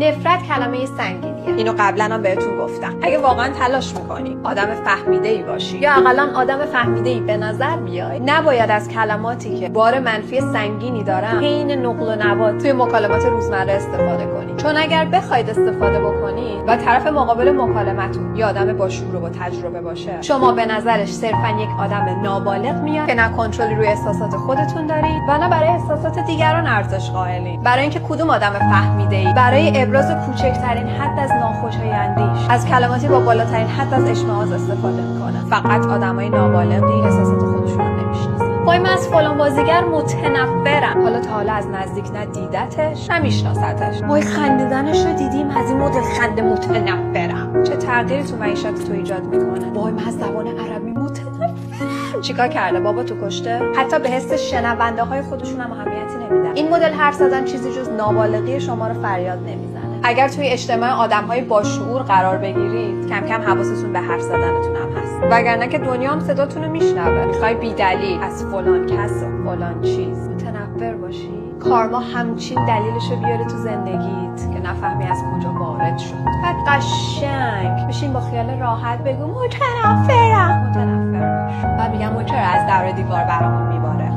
نفرت کلمه سنگینیه. اینو قبلا هم بهتون گفتم. اگه واقعا تلاش میکنی آدم فهمیده‌ای باشی یا اقلا آدم فهمیده‌ای به نظر بیای، نباید از کلماتی که بار منفی سنگینی دارن حین نقل و نبات توی مکالمات روزمره استفاده کنی. چون اگر بخواید استفاده بکنی و طرف مقابل مکالمتون یا آدم با شعور و با تجربه باشه، شما به نظرش صرفا یک آدم نابالغ میاد که نه کنترلی روی احساسات خودتون دارید و نه برای احساسات دیگران ارزش قائلین. برای اینکه کدوم آدم فهمیده‌ای برای ابراز کوچکترین حد از ناخوشی اندیش از کلماتی با بالاترین حد از اشمئز استفاده میکنه؟ فقط آدمای نابالغی احساسات خودشون رو نمیشناسن. وای من از فلان بازیگر متنفرم. حالا تا حالا از نزدیک نه دیدتش نه میشناستش. وای خندیدنش رو دیدیم، از این مدل خنده متنفرم. چه تغییری تو معیشت تو ایجاد میکنه؟ وای من از زبان عربی متنفرم. چیکار کرده؟ بابا تو کشته؟ حتی به حس شنونده های خودشون هم اهمیتی نمیدن. این مدل حرف زدن چیزی جز نابالغی شما رو فریاد نمیزنه. اگر توی اجتماع آدم‌های با شعور قرار بگیرید، کم کم حواستون به حرف زدنتون هم هست. وگرنه که دنیا هم صداتون رو میشنوه. میخوای بی‌دلیل از فلان کس و فلان چیز متنفر باشی؟ کارما همچین دلیلشو بیاره تو زندگیت که نفهمی از کجا وارد شد. بعد قشنگ بشین با خیال راحت بگو متنفرم. بعد میگم چرا از در دیوار برامون میباره؟